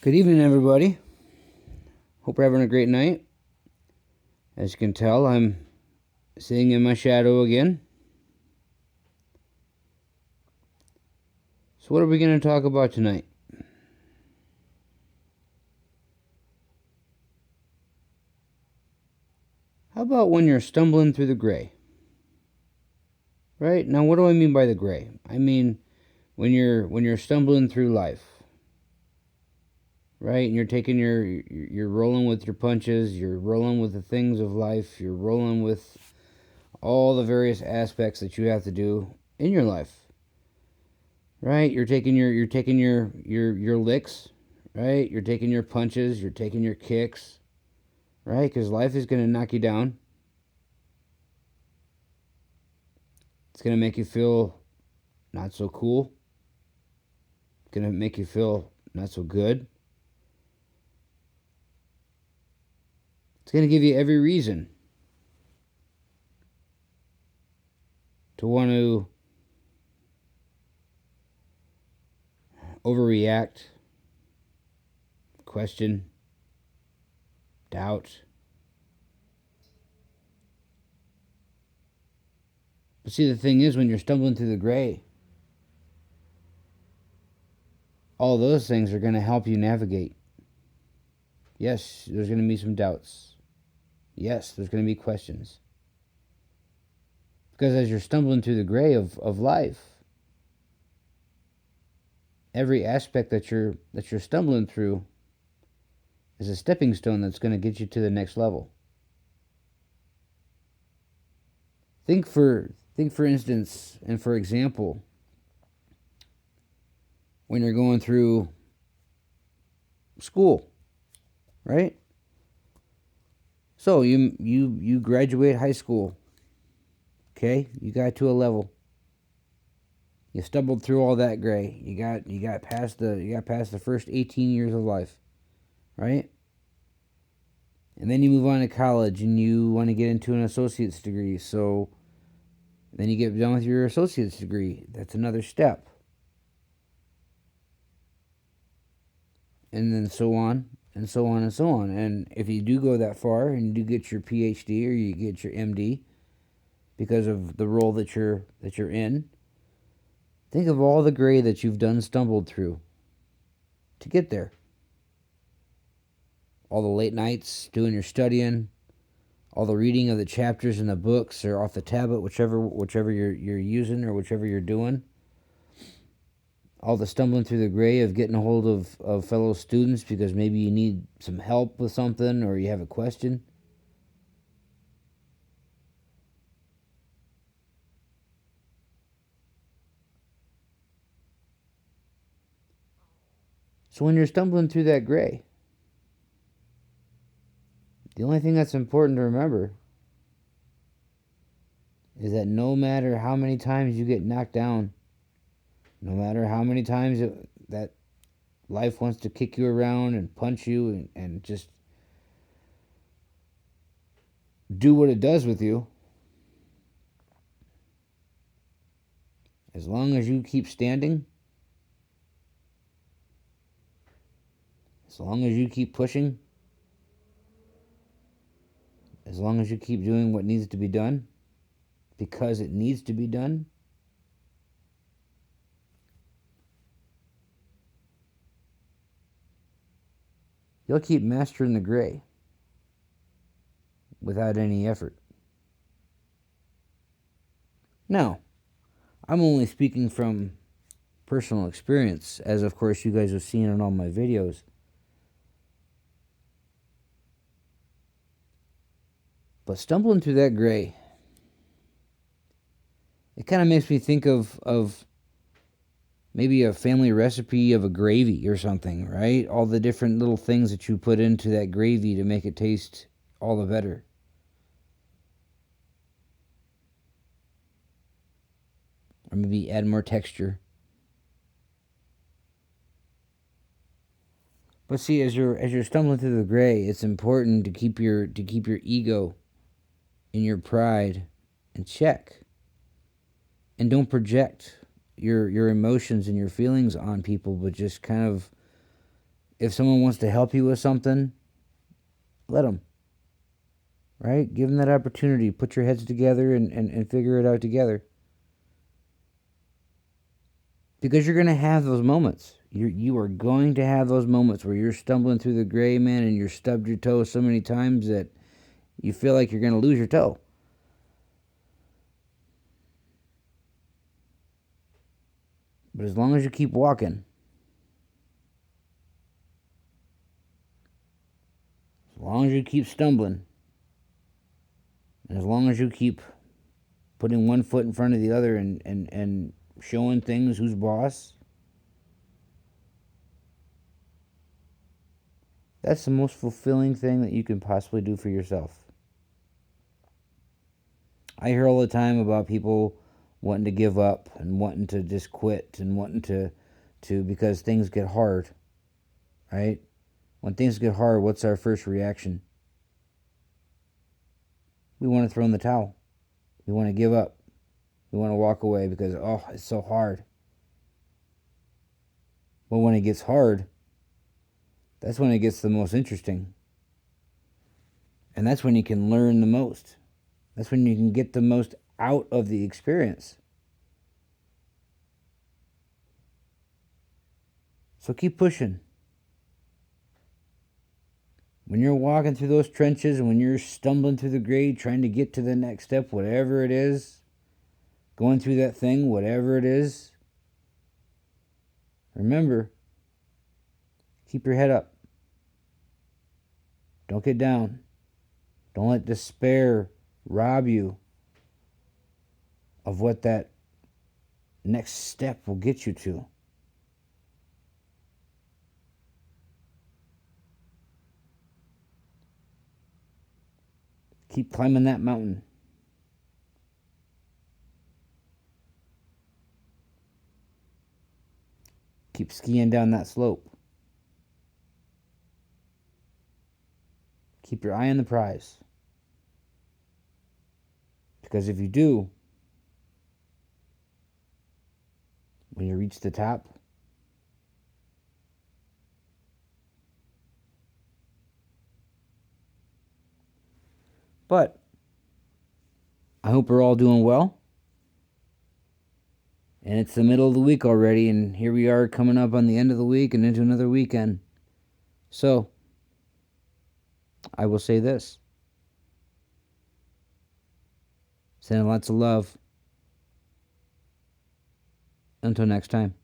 Good evening, everybody. Hope you're having a great night. As you can tell, I'm sitting in my shadow again. So what are we going to talk about tonight? How about when you're stumbling through the gray? Right? Now, what do I mean by the gray? I mean when you're stumbling through life. Right? And you're rolling with your punches, you're rolling with the things of life, you're rolling with all the various aspects that you have to do in your life. Right? You're taking your licks, right? You're taking your punches, you're taking your kicks, right? Because life is going to knock you down. It's going to make you feel not so cool. It's going to make you feel not so good. It's going to give you every reason to want to overreact, question, doubt. But see, the thing is, when you're stumbling through the gray, all those things are going to help you navigate. Yes, there's going to be some doubts. Yes, there's going to be questions. Because as you're stumbling through the gray of life, every aspect that you're stumbling through is a stepping stone that's going to get you to the next level. Think for instance, and for example, when you're going through school, right? So you graduate high school. Okay? You got to a level. You stumbled through all that gray. You got past the first 18 years of life, right? And then you move on to college and you want to get into an associate's degree. So then you get done with your associate's degree. That's another step. And then so on and so on and so on. And if you do go that far and you do get your PhD or you get your MD because of the role that you're in, think of all the gray that you've stumbled through to get there. All the late nights doing your studying, all the reading of the chapters in the books or off the tablet, whichever you're using or whichever you're doing. All the stumbling through the gray of getting a hold of fellow students because maybe you need some help with something or you have a question. So when you're stumbling through that gray, the only thing that's important to remember is that no matter how many times you get knocked down, no matter how many times that life wants to kick you around and punch you and just do what it does with you, as long as you keep standing, as long as you keep pushing, as long as you keep doing what needs to be done, because it needs to be done, you'll keep mastering the gray without any effort. Now, I'm only speaking from personal experience, as of course you guys have seen in all my videos. But stumbling through that gray, it kind of makes me think of maybe a family recipe of a gravy or something, right? All the different little things that you put into that gravy to make it taste all the better. Or maybe add more texture. But see, as you're stumbling through the gray, it's important to keep your ego and your pride in check. And don't project your emotions and your feelings on people, but just kind of If someone wants to help you with something, let them. Right? Give them that opportunity. Put your heads together and figure it out together. Because you're going to have those moments. You are going to have those moments where you're stumbling through the gray, man, and you're stubbed your toe so many times that you feel like you're going to lose your toe. But as long as you keep walking, as long as you keep stumbling, and as long as you keep putting one foot in front of the other and showing things who's boss, that's the most fulfilling thing that you can possibly do for yourself. I hear all the time about people wanting to give up and wanting to just quit and wanting to because things get hard, right? When things get hard, what's our first reaction? We want to throw in the towel. We want to give up. We want to walk away because, oh, it's so hard. But when it gets hard, that's when it gets the most interesting. And that's when you can learn the most. That's when you can get the most out of the experience. So keep pushing. When you're walking through those trenches and when you're stumbling through the grade, trying to get to the next step, whatever it is, going through that thing, whatever it is, remember, keep your head up. Don't get down. Don't let despair rob you of what that next step will get you to. Keep climbing that mountain. Keep skiing down that slope. Keep your eye on the prize. Because if you do, when you reach the top, but I hope we're all doing well. And it's the middle of the week already, and here we are coming up on the end of the week and into another weekend. So, I will say this. Sending lots of love. Until next time.